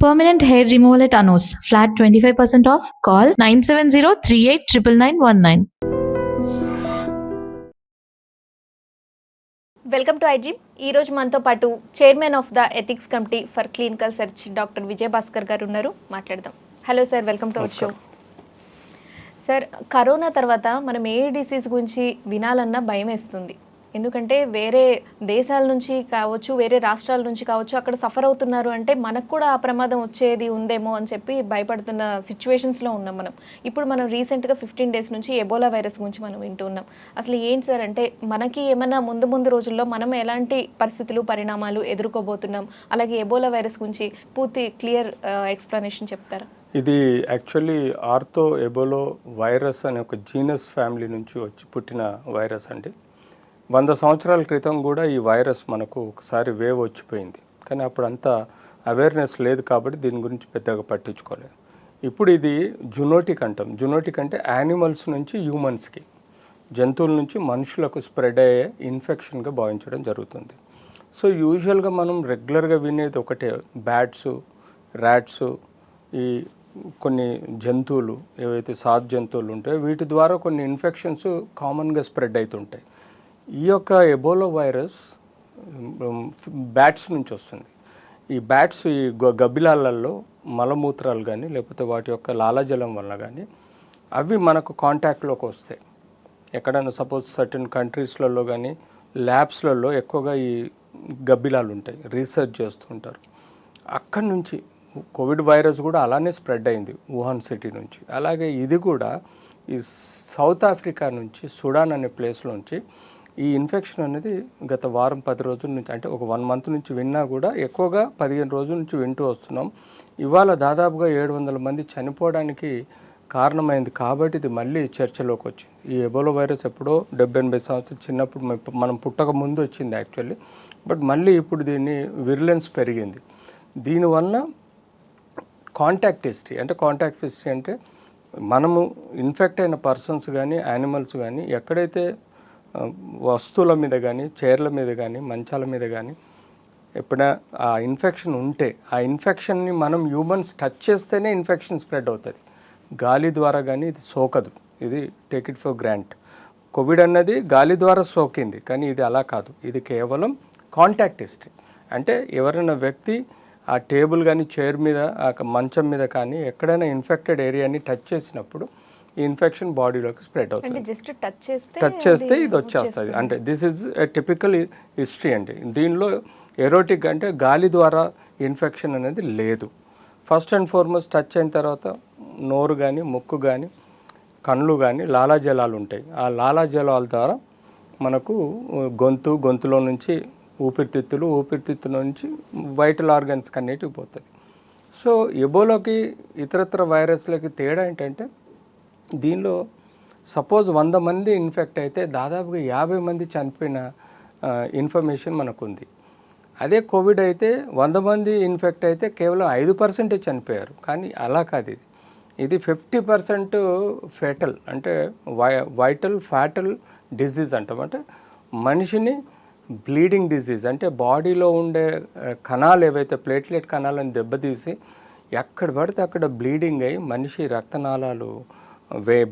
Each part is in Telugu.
Permanent hair removal at Anos. Flat 25% off. Call 970-389919. Welcome to iDream. ఈరోజు మనతో పాటు chairman of the ethics committee for clinical search doctor Vijayabhaskar గారు ఉన్నారు. మాట్లాడదాం. Hello sir, welcome to our show. Sir, corona తర్వాత మనం ఏ డిసీజ్ గురించి వినాలన్నా భయం వేస్తుంది. ఎందుకంటే వేరే దేశాల నుంచి కావచ్చు, వేరే రాష్ట్రాల నుంచి కావచ్చు, అక్కడ సఫర్ అవుతున్నారు అంటే మనకు కూడా ఆ ప్రమాదం వచ్చేది ఉందేమో అని చెప్పి భయపడుతున్న సిచ్యువేషన్స్లో ఉన్నాం మనం. ఇప్పుడు మనం రీసెంట్గా 15 days నుంచి ఎబోలా వైరస్ గురించి మనం వింటున్నాం. అసలు ఏంటి సార్, అంటే మనకి ఏమైనా ముందు రోజుల్లో మనం ఎలాంటి పరిస్థితులు, పరిణామాలు ఎదుర్కోబోతున్నాం, అలాగే ఎబోలా వైరస్ గురించి పూర్తి క్లియర్ ఎక్స్ప్లెనేషన్ చెప్తారా? ఇది యాక్చువల్లీ ఆర్థో ఎబోలో వైరస్ అనే ఒక జీనస్ ఫ్యామిలీ నుంచి పుట్టిన వైరస్ అండి. 100 సంవత్సరాల క్రితం కూడా ఈ వైరస్ మనకు ఒకసారి వేవ్ వచ్చిపోయింది, కానీ అప్పుడు అంత అవేర్నెస్ లేదు కాబట్టి దీని గురించి పెద్దగా పట్టించుకోలేదు. ఇప్పుడు ఇది జునోటిక్ అంటాం. జునోటిక్ అంటే యానిమల్స్ నుంచి హ్యూమన్స్కి, జంతువుల నుంచి మనుషులకు స్ప్రెడ్ అయ్యే ఇన్ఫెక్షన్గా భావించడం జరుగుతుంది. సో యూజువల్గా మనం రెగ్యులర్గా వినేది ఒకటే, బ్యాట్స్, ర్యాట్స్, ఈ కొన్ని జంతువులు ఏవైతే సాధు జంతువులు ఉంటాయో వీటి ద్వారా కొన్ని ఇన్ఫెక్షన్స్ కామన్గా స్ప్రెడ్ అవుతుంటాయి. ఈ యొక్క ఎబోలా వైరస్ బ్యాట్స్ నుంచి వస్తుంది. ఈ బ్యాట్స్ ఈ గబ్బిలాలలో మలమూత్రాలు కానీ లేకపోతే వాటి యొక్క లాలాజలం వల్ల కానీ అవి మనకు కాంటాక్ట్లోకి వస్తాయి. ఎక్కడైనా సపోజ్ సర్టన్ కంట్రీస్లలో కానీ ల్యాబ్స్లలో ఎక్కువగా ఈ గబ్బిలాలు ఉంటాయి, రీసెర్చ్ చేస్తుంటారు. అక్కడి నుంచి కోవిడ్ వైరస్ కూడా అలానే స్ప్రెడ్ అయింది వుహాన్ సిటీ నుంచి. అలాగే ఇది కూడా ఈ సౌత్ ఆఫ్రికా నుంచి, సుడాన్ అనే ప్లేస్లోంచి ఈ ఇన్ఫెక్షన్ అనేది గత వారం 10 రోజుల నుంచి, అంటే ఒక 1 month నుంచి విన్నా కూడా ఎక్కువగా 15 రోజుల నుంచి వింటూ వస్తున్నాం. ఇవాళ దాదాపుగా 700 మంది చనిపోవడానికి కారణమైంది కాబట్టి ఇది మళ్ళీ చర్చలోకి వచ్చింది. ఈ ఎబోలా వైరస్ ఎప్పుడో 70-80 సంవత్సరాలు చిన్నప్పుడు మనం పుట్టక ముందు వచ్చింది యాక్చువల్లీ. బట్ మళ్ళీ ఇప్పుడు దీన్ని విరులెన్స్ పెరిగింది. దీనివల్ల కాంటాక్ట్ హిస్టరీ అంటే మనము ఇన్ఫెక్ట్ అయిన పర్సన్స్ కానీ యానిమల్స్ కానీ ఎక్కడైతే వస్తువుల మీద కానీ, చైర్ల మీద కానీ, మంచాల మీద కానీ ఎప్పుడైనా ఆ ఇన్ఫెక్షన్ ఉంటే ఆ ఇన్ఫెక్షన్ని మనం హ్యూమన్స్ టచ్ చేస్తేనే ఇన్ఫెక్షన్ స్ప్రెడ్ అవుతుంది. గాలి ద్వారా కానీ ఇది సోకదు. ఇది take it for grant. Covid అన్నది గాలి ద్వారా సోకింది, కానీ ఇది అలా కాదు. ఇది కేవలం కాంటాక్ట్ హిస్టరీ. అంటే ఎవరైనా వ్యక్తి ఆ టేబుల్ కానీ, చైర్ మీద, ఆ మంచం మీద కానీ ఎక్కడైనా ఇన్ఫెక్టెడ్ ఏరియాని టచ్ చేసినప్పుడు ఈ ఇన్ఫెక్షన్ బాడీలోకి స్ప్రెడ్ అవుతుంది. టచ్ చేస్తే ఇది వచ్చేస్తుంది. అంటే this is a typical history అండి. దీనిలో ఎరోటిక్ అంటే గాలి ద్వారా ఇన్ఫెక్షన్ అనేది లేదు. ఫస్ట్ అండ్ ఫార్మోస్ట్ టచ్ అయిన తర్వాత నోరు కానీ, ముక్కు కానీ, కళ్ళు కానీ లాలాజలాలు ఉంటాయి. ఆ లాలాజలాల ద్వారా మనకు గొంతులో నుంచి ఊపిరితిత్తుల నుంచి వైటల్ ఆర్గన్స్ అన్నిటికి పోతుంది. సో ఎబోలాకి ఇతరత్ర వైరస్లకి తేడా ఏంటంటే దీనిలో సపోజ్ 100 మంది ఇన్ఫెక్ట్ అయితే దాదాపుగా 50 మంది చనిపోయిన ఇన్ఫర్మేషన్ మనకుంది. అదే కోవిడ్ అయితే 100 మంది ఇన్ఫెక్ట్ అయితే కేవలం 5% చనిపోయారు. కానీ అలా కాదు, ఇది 50% ఫేటల్, అంటే వైటల్ ఫ్యాటల్ డిసీజ్ అంటాం. అంటే మనిషిని బ్లీడింగ్ డిసీజ్, అంటే బాడీలో ఉండే కణాలు ఏవైతే ప్లేట్లెట్ కణాలను దెబ్బతీసి ఎక్కడ పడితే అక్కడ బ్లీడింగ్ అయ్యి మనిషి రక్తనాళాలు,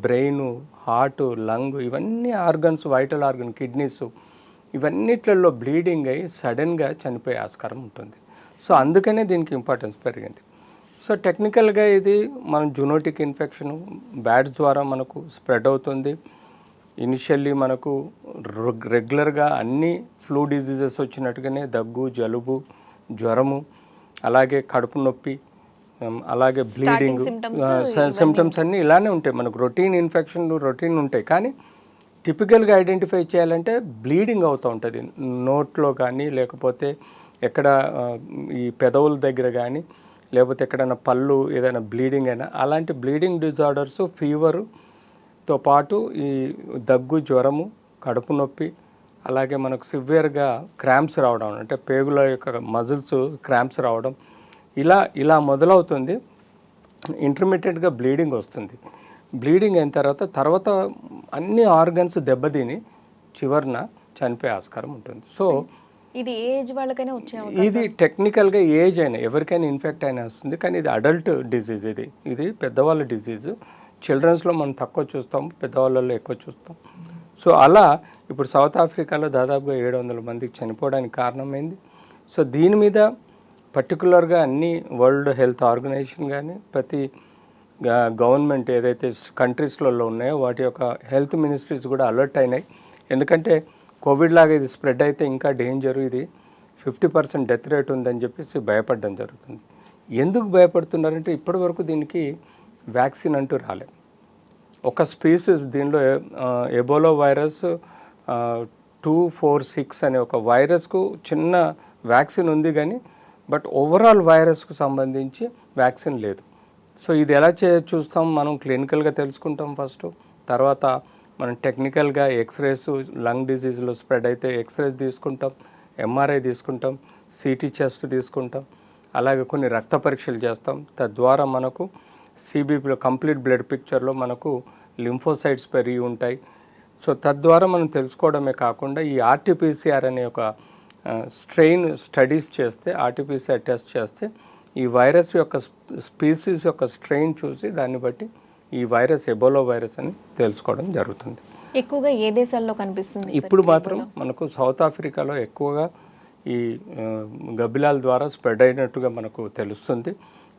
బ్రెయిన్, హార్ట్, లంగ్, ఇవన్నీ ఆర్గన్స్, వైటల్ ఆర్గన్, కిడ్నీస్, ఇవన్నిట్లలో బ్లీడింగ్ అయ్యి సడన్గా చనిపోయే ఆస్కారం ఉంటుంది. సో అందుకనే దీనికి ఇంపార్టెన్స్ పెరిగింది. సో టెక్నికల్గా ఇది మన జునోటిక్ ఇన్ఫెక్షన్ బ్యాట్స్ ద్వారా మనకు స్ప్రెడ్ అవుతుంది. ఇనిషియల్లీ మనకు రెగ్యులర్గా అన్ని ఫ్లూ డిజీజెస్ వచ్చినట్టుగానే దగ్గు, జలుబు, జ్వరము, అలాగే కడుపు నొప్పి, అలాగే బ్లీడింగ్ సిమ్టమ్స్ అన్నీ ఇలానే ఉంటాయి. మనకు రొటీన్ ఇన్ఫెక్షన్లు రొటీన్ ఉంటాయి. కానీ టిపికల్గా ఐడెంటిఫై చేయాలంటే బ్లీడింగ్ అవుతూ ఉంటుంది నోట్లో కానీ, లేకపోతే ఎక్కడ ఈ పెదవుల దగ్గర కానీ, లేకపోతే ఎక్కడైనా పళ్ళు ఏదైనా బ్లీడింగ్ అయినా, అలాంటి బ్లీడింగ్ డిజార్డర్స్, ఫీవర్తో పాటు ఈ దగ్గు, జ్వరము, కడుపు నొప్పి, అలాగే మనకు సివియర్గా క్రాంప్స్ రావడం, అంటే పేగుల యొక్క మజిల్స్ క్రాంప్స్ రావడం, ఇలా మొదలవుతుంది. ఇంటర్మీడియట్గా బ్లీడింగ్ వస్తుంది. బ్లీడింగ్ అయిన తర్వాత అన్ని ఆర్గన్స్ దెబ్బతిని చివరిన చనిపోయే ఆస్కారం ఉంటుంది. సో ఇది ఏ ఏజ్ వాళ్ళకైనా వచ్చే అవకాశం? ఇది టెక్నికల్గా ఏజ్ అయినా ఎవరికైనా ఇన్ఫెక్ట్ అయినా వస్తుంది, కానీ ఇది అడల్ట్ డిసీజ్. ఇది పెద్దవాళ్ళ డిసీజ్. చిల్డ్రన్స్లో మనం తక్కువ చూస్తాం, పెద్దవాళ్ళలో ఎక్కువ చూస్తాం. సో అలా ఇప్పుడు సౌత్ ఆఫ్రికాలో దాదాపుగా 700 మందికి చనిపోవడానికి కారణమైంది. సో దీని మీద పర్టికులర్గా అన్ని వరల్డ్ హెల్త్ ఆర్గనైజేషన్ కానీ ప్రతి గవర్నమెంట్ ఏదైతే కంట్రీస్లలో ఉన్నాయో వాటి యొక్క హెల్త్ మినిస్ట్రీస్ కూడా అలర్ట్ అయినాయి. ఎందుకంటే కోవిడ్ లాగా ఇది స్ప్రెడ్ అయితే ఇంకా డేంజరు, ఇది 50% డెత్ రేట్ ఉందని చెప్పేసి భయపడడం జరుగుతుంది. ఎందుకు భయపడుతున్నారంటే ఇప్పటి వరకు దీనికి వ్యాక్సిన్ అంటూ రాలేదు. ఒక స్పీసీస్ దీనిలో ఎబోలా వైరస్ 246 అనే ఒక వైరస్కు చిన్న వ్యాక్సిన్ ఉంది, కానీ బట్ ఓవరాల్ వైరస్కు సంబంధించి వ్యాక్సిన్ లేదు. సో ఇది ఎలా చూస్తాం మనం, క్లినికల్గా తెలుసుకుంటాం ఫస్ట్, తర్వాత మనం టెక్నికల్గా ఎక్స్రేస్, లంగ్ డిసీజ్లో స్ప్రెడ్ అయితే ఎక్స్రేస్ తీసుకుంటాం, ఎంఆర్ఐ తీసుకుంటాం, సిటీ చెస్ట్ తీసుకుంటాం, అలాగే కొన్ని రక్త పరీక్షలు చేస్తాం. తద్వారా మనకు సిబిపిలో కంప్లీట్ బ్లడ్ పిక్చర్లో మనకు లింఫోసైట్స్ పెరిగి ఉంటాయి. సో తద్వారా మనం తెలుసుకోవడమే కాకుండా ఈ ఆర్టీపీసీఆర్ అనే ఒక స్ట్రెయిన్ స్టడీస్ చేస్తే, ఆర్టీపీసీఆర్ టెస్ట్ చేస్తే ఈ వైరస్ యొక్క స్పీసీస్ యొక్క స్ట్రెయిన్ చూసి దాన్ని బట్టి ఈ వైరస్ ఎబోలా వైరస్ అని తెలుసుకోవడం జరుగుతుంది. ఎక్కువగా ఏ దేశాల్లో కనిపిస్తుంది? ఇప్పుడు మాత్రం మనకు సౌత్ ఆఫ్రికాలో ఎక్కువగా ఈ గబ్బిలాల ద్వారా స్ప్రెడ్ అయినట్టుగా మనకు తెలుస్తుంది.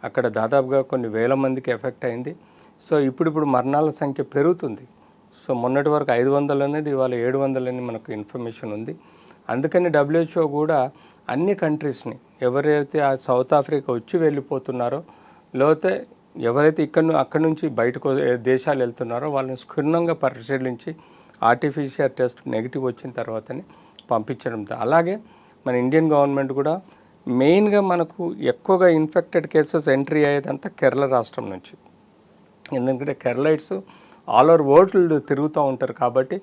అక్కడ దాదాపుగా కొన్ని వేల మందికి ఎఫెక్ట్ అయింది. సో ఇప్పుడు మరణాల సంఖ్య పెరుగుతుంది. సో మొన్నటి వరకు 500 అనేది ఇవాళ 700 అని మనకు ఇన్ఫర్మేషన్ ఉంది. అందుకని WHO కూడా అన్ని కంట్రీస్ని ఎవరైతే ఆ సౌత్ ఆఫ్రికా వచ్చి వెళ్ళిపోతున్నారో, లేకపోతే ఎవరైతే అక్కడి నుంచి బయటకు దేశాలు వెళ్తున్నారో వాళ్ళని క్షుణ్ణంగా పరిశీలించి ఆర్టిఫిషియల్ టెస్ట్ నెగిటివ్ వచ్చిన తర్వాతనే పంపించడం. అలాగే మన ఇండియన్ గవర్నమెంట్ కూడా మెయిన్గా మనకు ఎక్కువగా ఇన్ఫెక్టెడ్ కేసెస్ ఎంట్రీ అయ్యేదంతా కేరళ రాష్ట్రం నుంచి. ఎందుకంటే కేరళైట్స్ ఆల్ ఓవర్ వరల్డ్ తిరుగుతూ ఉంటారు కాబట్టి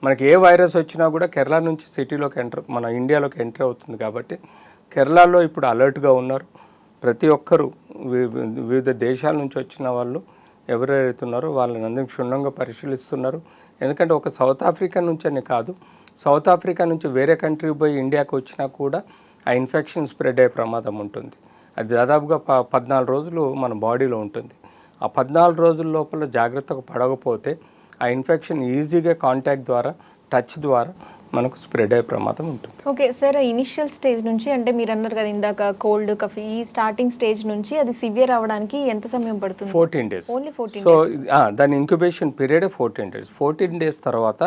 మనకి ఏ వైరస్ వచ్చినా కూడా కేరళ నుంచి సిటీలోకి మన ఇండియాలోకి ఎంటర్ అవుతుంది. కాబట్టి కేరళలో ఇప్పుడు అలర్ట్గా ఉన్నారు. ప్రతి ఒక్కరూ వివిధ దేశాల నుంచి వచ్చిన వాళ్ళు ఎవరైతే ఉన్నారో వాళ్ళని అందరికీ క్షుణ్ణంగా పరిశీలిస్తున్నారు. ఎందుకంటే ఒక సౌత్ ఆఫ్రికా నుంచి అని కాదు, సౌత్ ఆఫ్రికా నుంచి వేరే కంట్రీ పోయి ఇండియాకి వచ్చినా కూడా ఆ ఇన్ఫెక్షన్ స్ప్రెడ్ అయ్యే ప్రమాదం ఉంటుంది. అది దాదాపుగా 14 రోజులు మన బాడీలో ఉంటుంది. ఆ 14 రోజుల లోపల జాగ్రత్తగా పడకపోతే ఆ ఇన్ఫెక్షన్ ఈజీగా కాంటాక్ట్ ద్వారా, టచ్ ద్వారా మనకు స్ప్రెడ్ అయ్యే ప్రమాదం ఉంటుంది. ఓకే సార్, ఇనిషియల్ స్టేజ్ నుంచి అంటే మీరు అన్నారు కదా ఇందాక కోల్డ్ కఫ్, ఈ స్టార్టింగ్ స్టేజ్ నుంచి అది సివియర్ అవ్వడానికి ఎంత సమయం పడుతుంది? 14 days. ఓన్లీ 14 సో దాని ఇంక్యుబేషన్ పీరియడ్ 14 days. 14 days తర్వాత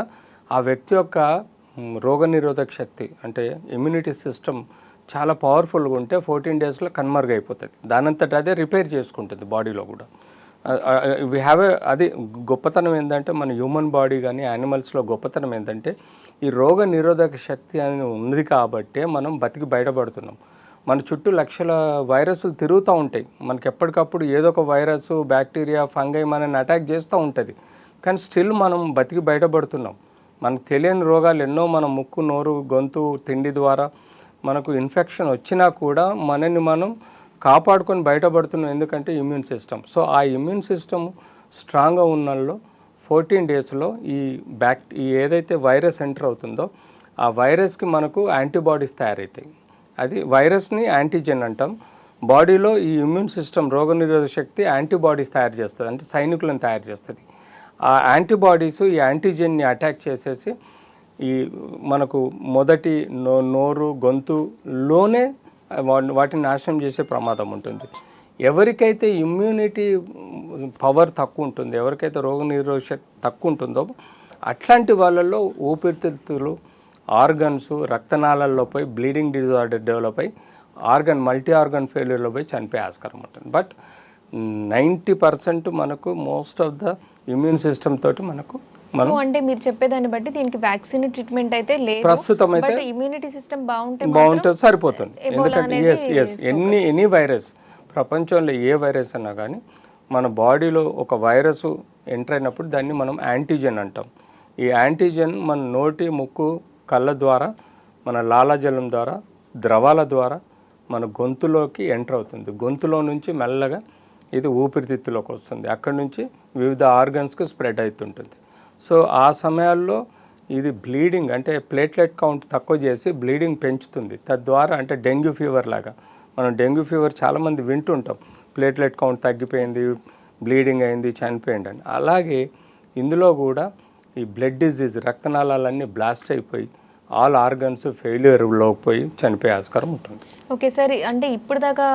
ఆ వ్యక్తి యొక్క రోగనిరోధక శక్తి అంటే ఇమ్యూనిటీ సిస్టమ్ చాలా పవర్ఫుల్గా ఉంటే 14 daysలో కన్మరుగైపోతుంది. దానంతట అదే రిపేర్ చేసుకుంటుంది బాడీలో కూడా. వి హ్యావ్ అది గొప్పతనం ఏంటంటే మన హ్యూమన్ బాడీ కానీ యానిమల్స్లో గొప్పతనం ఏంటంటే ఈ రోగ నిరోధక శక్తి అని ఉంది కాబట్టే మనం బతికి బయటపడుతున్నాం. మన చుట్టూ లక్షల వైరస్లు తిరుగుతూ ఉంటాయి. మనకి ఎప్పటికప్పుడు ఏదో ఒక వైరస్, బ్యాక్టీరియా, ఫంగై మనల్ని అటాక్ చేస్తూ ఉంటుంది. కానీ స్టిల్ మనం బతికి బయటపడుతున్నాం. మనకు తెలియని రోగాలు ఎన్నో మన ముక్కు, నోరు, గొంతు, తిండి ద్వారా మనకు ఇన్ఫెక్షన్ వచ్చినా కూడా మనని మనం కాపాడుకొని బయటపడుతున్నాం. ఎందుకంటే ఇమ్యూన్ సిస్టమ్. సో ఆ ఇమ్యూన్ సిస్టమ్ స్ట్రాంగ్గా ఉన్నల్లో 14 daysలో ఈ ఏదైతే వైరస్ ఎంటర్ అవుతుందో ఆ వైరస్కి మనకు యాంటీబాడీస్ తయారవుతాయి. అది వైరస్ని యాంటీజెన్ అంటాం. బాడీలో ఈ ఇమ్యూన్ సిస్టమ్ రోగనిరోధక శక్తి యాంటీబాడీస్ తయారు చేస్తుంది, అంటే సైనికులను తయారు చేస్తుంది. ఆ యాంటీబాడీస్ ఈ యాంటీజెన్ని అటాక్ చేసేసి ఈ మనకు మొదటి నోరు, గొంతులోనే వాటిని నాశనం చేసే ప్రమాదం ఉంటుంది. ఎవరికైతే ఇమ్యూనిటీ పవర్ తక్కువ ఉంటుందో, ఎవరికైతే రోగనిరోధక శక్తి తక్కువ ఉంటుందో అట్లాంటి వాళ్ళల్లో ఊపిరితిత్తులు, ఆర్గన్స్, రక్తనాళాల్లో పోయి బ్లీడింగ్ డిజార్డర్ డెవలప్ అయ్యి మల్టీ ఆర్గన్ ఫెయిల్యూర్లో పోయి చనిపోయే ఆస్కారం ఉంటుంది. బట్ 90% మనకు most of the immune system తోటి మనకు అంటే మీరు చెప్పేదాన్ని బట్టి దీనికి వ్యాక్సిన్ ట్రీట్మెంట్ అయితే లేదు ప్రస్తుతం అయితే. ఇమ్యూనిటీ సిస్టమ్ బాగుంటుంది, సరిపోతుంది. ఎందుకంటే ఎనీ వైరస్, ప్రపంచంలో ఏ వైరస్ అన్నా కానీ మన బాడీలో ఒక వైరస్ ఎంటర్ అయినప్పుడు దాన్ని మనం యాంటీజెన్ అంటాం. ఈ యాంటీజెన్ మన నోటి, ముక్కు, కళ్ళ ద్వారా, మన లాలాజలం ద్వారా, ద్రవాల ద్వారా మన గొంతులోకి ఎంటర్ అవుతుంది. గొంతులో నుంచి మెల్లగా ఇది ఊపిరితిత్తులోకి వస్తుంది. అక్కడి నుంచి వివిధ ఆర్గన్స్కి స్ప్రెడ్ అవుతుంటుంది. సో ఆ సమయాల్లో ఇది బ్లీడింగ్ అంటే ప్లేట్లెట్ కౌంట్ తక్కువ చేసి బ్లీడింగ్ పెంచుతుంది. తద్వారా అంటే డెంగ్యూ ఫీవర్ లాగా, మనం డెంగ్యూ ఫీవర్ చాలామంది వింటుంటాం, ప్లేట్లెట్ కౌంట్ తగ్గిపోయింది, బ్లీడింగ్ అయింది, చనిపోయింది అని. అలాగే ఇందులో కూడా ఈ బ్లడ్ డిజీజ్, రక్తనాళాలన్నీ బ్లాస్ట్ అయిపోయి ఆల్ ఆర్గన్స్ ఫెయిల్యూర్లోకి పోయి చనిపోయే ఆస్కారం ఉంటుంది. ఓకే సార్, అంటే ఇప్పుడు దాకా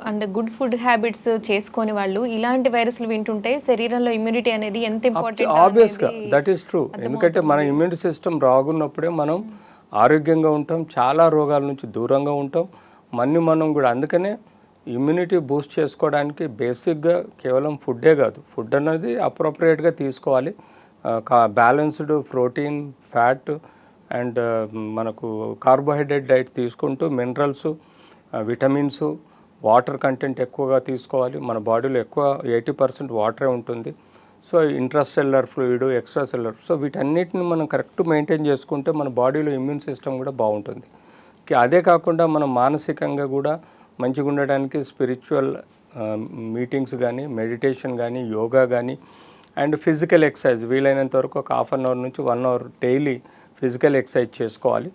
అంటే గుడ్ ఫుడ్ హ్యాబిట్స్ చేసుకొని వాళ్ళు ఇలాంటి వైరస్లు వింటుంటే శరీరంలో ఇమ్యూనిటీ అనేది ఎంత ఇంపార్టెంట్ ఆబ్వియస్గా దట్ ఈస్ ట్రూ. ఎందుకంటే మన ఇమ్యూనిటీ సిస్టమ్ రాగున్నప్పుడే మనం ఆరోగ్యంగా ఉంటాం, చాలా రోగాల నుంచి దూరంగా ఉంటాం. మనం కూడా అందుకనే ఇమ్యూనిటీ బూస్ట్ చేసుకోవడానికి బేసిక్గా కేవలం ఫుడ్డే కాదు, ఫుడ్ అనేది అప్రోప్రియేట్గా తీసుకోవాలి. బ్యాలెన్స్డ్ ప్రోటీన్, ఫ్యాట్ అండ్ మనకు కార్బోహైడ్రేట్ డైట్ తీసుకుంటూ మినరల్స్, విటమిన్స్, వాటర్ కంటెంట్ ఎక్కువగా తీసుకోవాలి. మన బాడీలో ఎక్కువ 80% వాటరే ఉంటుంది. So intracellular fluid, extra cellular, so వీటన్నిటిని మనం కరెక్ట్ మెయింటైన్ చేసుకుంటే మన బాడీలో ఇమ్యూన్ సిస్టమ్ కూడా బాగుంటుంది. అదే కాకుండా మనం మానసికంగా కూడా మంచిగా ఉండడానికి స్పిరిచువల్ మీటింగ్స్ కానీ, మెడిటేషన్ కానీ, యోగా కానీ అండ్ ఫిజికల్ ఎక్సర్సైజ్ వీలైనంత వరకు ఒక ½ అవర్ నుంచి 1 అవర్ డైలీ ఫిజికల్ ఎక్సర్సైజ్ చేసుకోవాలి.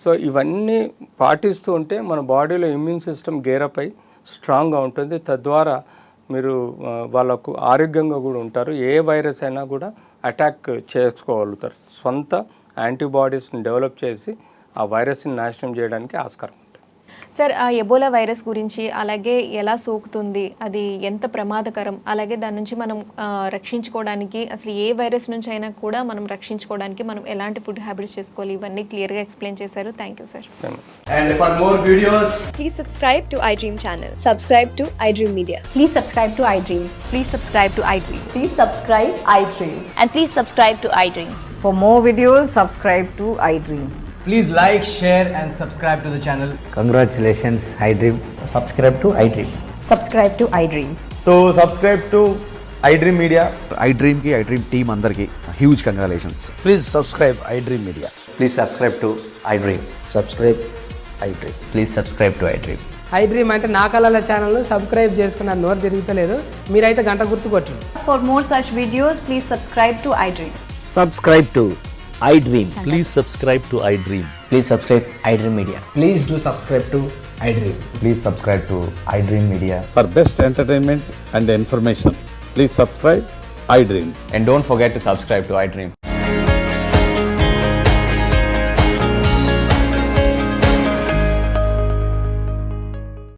సో ఇవన్నీ పాటిస్తూ ఉంటే మన బాడీలో ఇమ్యూన్ సిస్టమ్ గేరప్ అయి స్ట్రాంగ్గా ఉంటుంది. తద్వారా మీరు వాళ్ళకు ఆరోగ్యంగా కూడా ఉంటారు. ఏ వైరస్ అయినా కూడా అటాక్ చేసుకోగలుగుతారు. సొంత యాంటీబాడీస్ని డెవలప్ చేసి ఆ వైరస్ని నాశనం చేయడానికి ఆస్కారం ఉంటుంది. సార్, ఆ ఎబోలా వైరస్ గురించి, అలాగే ఎలా సోకుతుంది, అది ఎంత ప్రమాదకరం, అలాగే దాని నుంచి మనం రక్షించుకోవడానికి అసలు ఏ వైరస్ నుంచి అయినా కూడా మనం రక్షించుకోవడానికి మనం ఎలాంటి ఫుడ్ హ్యాబిట్స్ చేసుకోవాలి, ఇవన్నీ క్లియర్గా ఎక్స్ప్లెయిన్ చేశారు. Thank you sir. And for more videos, Please subscribe to iDream channel. Subscribe to iDream Media. Please subscribe to iDream. Please subscribe to iDream. Please subscribe iDream. And please subscribe to iDream. For more videos, subscribe to iDream. please like, share and subscribe to the channel. Congratulations, iDream. Subscribe to iDream. Subscribe to iDream. So subscribe to iDream Media. iDream ki iDream team andarki huge congratulations. Please subscribe iDream Media. Please subscribe to iDream. Subscribe iDream. Please subscribe to iDream. iDream అంటే నా కళల ఛానల్ను సబ్స్క్రైబ్ చేసుకున్నారు, నోరు తిరుగుతలేదు, మీరైతే గంట గుర్తు కొట్టండి. For more such videos, please subscribe to iDream. Subscribe to iDream. Please subscribe to iDream. Please subscribe iDream Media. Please do subscribe to iDream. Please subscribe to iDream Media. For best entertainment and information, please subscribe iDream. And don't forget to subscribe to iDream.